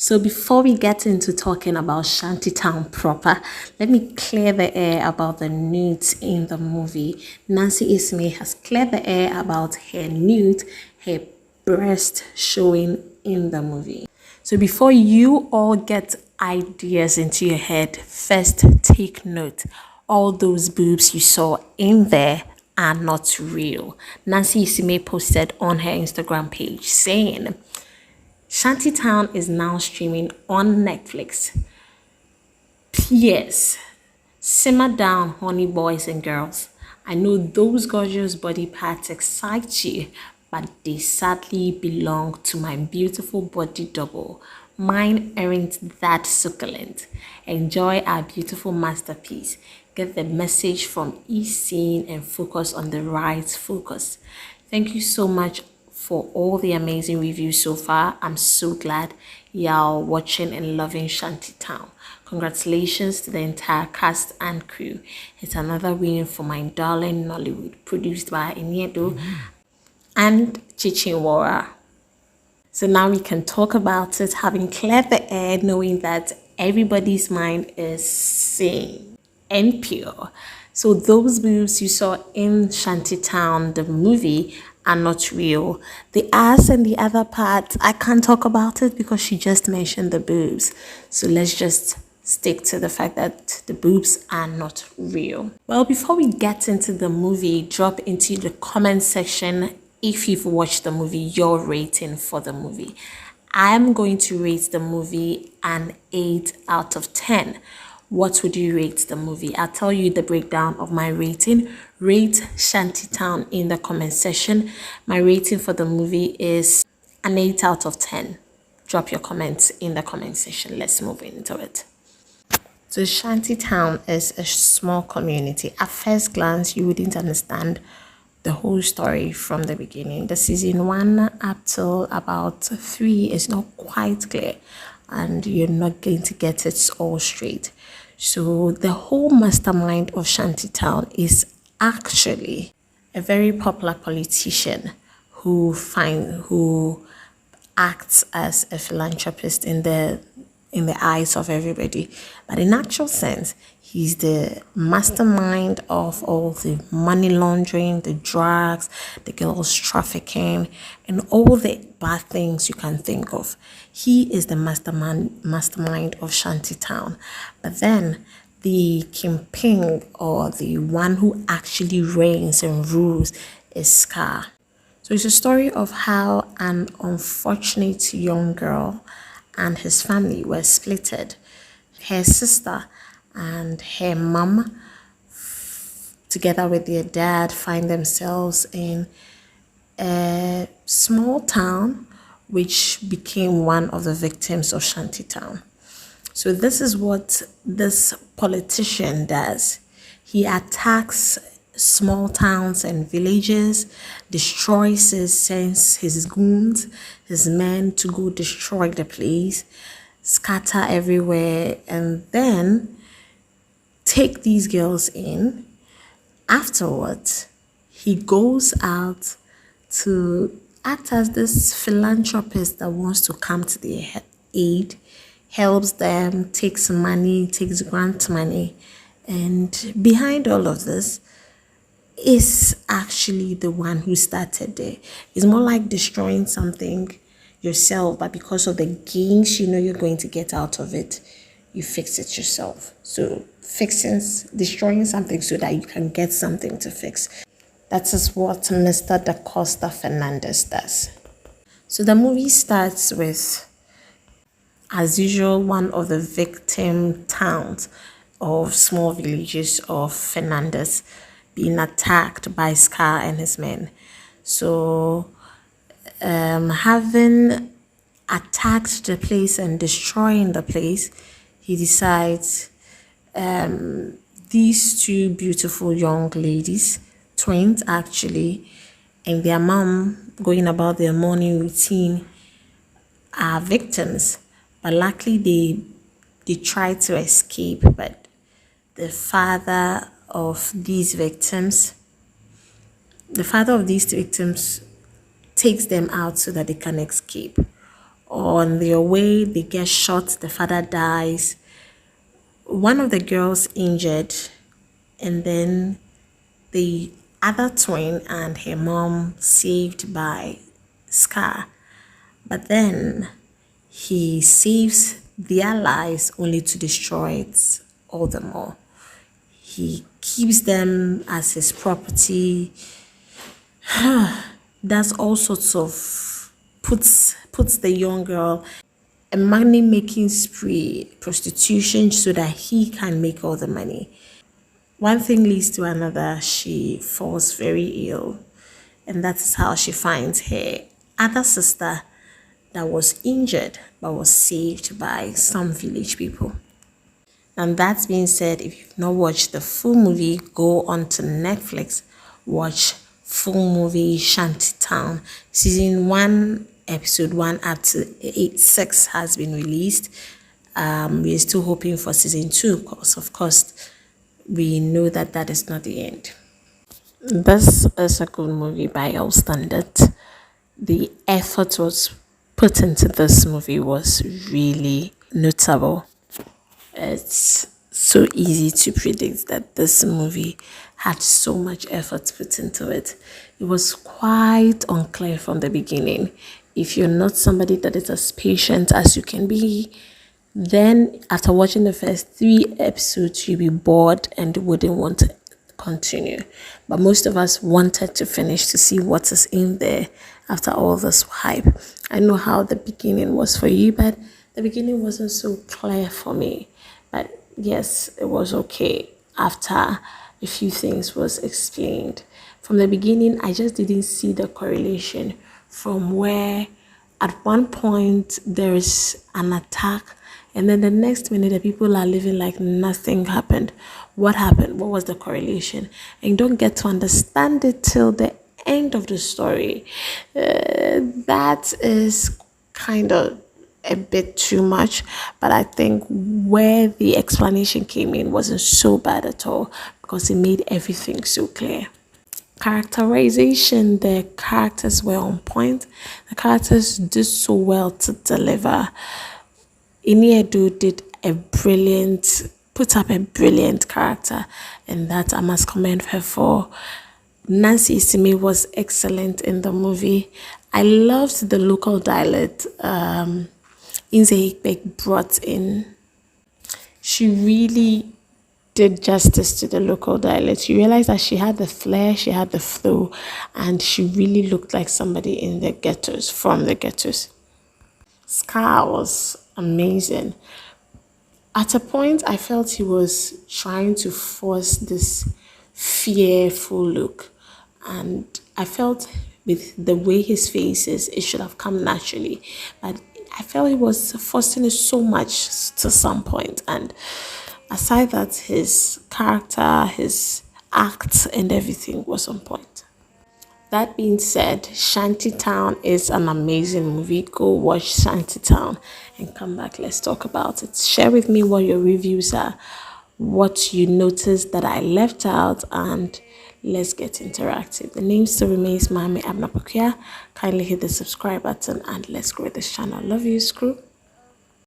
So before we get into talking about Shantytown proper, let me clear the air about the nudes in the movie. Nancy Isime has cleared the air about her nude, her breast showing in the movie. So before you all get ideas into your head, first take note. All those boobs you saw in there are not real. Nancy Isime posted on her Instagram page saying, Shantytown is now streaming on Netflix. P.S. Simmer down, honey boys and girls. I know those gorgeous body parts excite you, but they sadly belong to my beautiful body double. Mine aren't that succulent. Enjoy our beautiful masterpiece. Get the message from Isime and focus on the right focus. Thank you so much for all the amazing reviews so far. I'm so glad y'all watching and loving Shantytown. Congratulations to the entire cast and crew. It's another win for my darling Nollywood, produced by Iniedo and Chichinwara. So now we can talk about it, having cleared the air, knowing that everybody's mind is sane and pure. So those boobs you saw in Shantytown, the movie, are not real. The ass and the other part, I can't talk about it because she just mentioned the boobs. So let's just stick to the fact that the boobs are not real. Well, before we get into the movie, drop into the comment section if you've watched the movie, your rating for the movie. I'm going to rate the movie an 8 out of 10. What would you rate the movie? I'll tell you the breakdown of my rating. Rate Shantytown in the comment section. My rating for the movie is an 8 out of 10. Drop your comments in the comment section. Let's move into it. So Shantytown is a small community. At first glance, you wouldn't understand the whole story from the beginning. The season 1 up till about 3 is not quite clear, and you're not going to get it all straight. So the whole mastermind of Shantytown is actually a very popular politician who acts as a philanthropist in the eyes of everybody. But in actual sense, he's the mastermind of all the money laundering, the drugs, the girls trafficking, and all the bad things you can think of. He is the mastermind of Shantytown. But then the kingpin, or the one who actually reigns and rules, is Scar. So it's a story of how an unfortunate young girl and his family were splitted. Her sister and her mom, together with their dad, find themselves in a small town which became one of the victims of Shantytown. So this is what this politician does. He attacks small towns and villages, sends his goons, his men to go destroy the place, scatter everywhere, and then take these girls in. Afterwards, he goes out to act as this philanthropist that wants to come to their aid, helps them, takes money, takes grant money, and behind all of this is actually the one who started there. It's more like destroying something yourself, but because of the gains you know you're going to get out of it, you fix it yourself. So destroying something so that you can get something to fix. That is what Mr. Da Costa Fernandez does. So the movie starts with, as usual, one of the victim towns of small villages of Fernandez being attacked by Scar and his men. So having attacked the place and destroying the place, he decides these two beautiful young ladies, twins actually, and their mom going about their morning routine are victims. But luckily they try to escape, but the father of these victims takes them out so that they can escape. On their way, they get shot, the father dies. One of the girls injured, and then the other twin and her mom saved by Scar. But then he saves their lives only to destroy it all the more. He keeps them as his property, does all sorts of puts the young girl a money making spree, prostitution, so that he can make all the money. One thing leads to another. She falls very ill, and that is how she finds her other sister that was injured but was saved by some village people. And that being said, if you've not watched the full movie, go on to Netflix, watch full movie Shanty Town. Season 1, episode 1 up to 6 has been released. We're still hoping for season 2 because, of course, we know that that is not the end. This is a good movie by all standards. The effort was put into this movie was really notable. It's so easy to predict that this movie had so much effort put into it. It was quite unclear from the beginning. If you're not somebody that is as patient as you can be, then after watching the first 3 episodes, you'll be bored and wouldn't want to continue. But most of us wanted to finish to see what is in there after all this hype. I know how the beginning was for you, but the beginning wasn't so clear for me. But yes, it was okay after a few things was explained. From the beginning, I just didn't see the correlation from where at one point there is an attack, and then the next minute the people are living like nothing happened. What happened? What was the correlation? And you don't get to understand it till the end of the story. That is kind of a bit too much, but I think where the explanation came in wasn't so bad at all because it made everything so clear. Characterization, the characters were on point. The characters did so well to deliver. Iniedu put up a brilliant character, and that I must commend her for. Nancy Isime was excellent in the movie. I loved the local dialect Isime brought in. She really did justice to the local dialect. You realize that she had the flair, she had the flow, and she really looked like somebody in the ghettos, from the ghettos. Scar was amazing. At a point, I felt he was trying to force this fearful look, and I felt with the way his face is, it should have come naturally, but I felt he was forcing it so much to some point. And aside that, his character, his act, and everything was on point. That being said, Shanty Town is an amazing movie. Go watch Shanty Town and come back. Let's talk about it. Share with me what your reviews are, what you noticed that I left out, and let's get interactive. The name still remains Mami Abnapokia. Kindly hit the subscribe button and let's grow this channel. Love you, screw.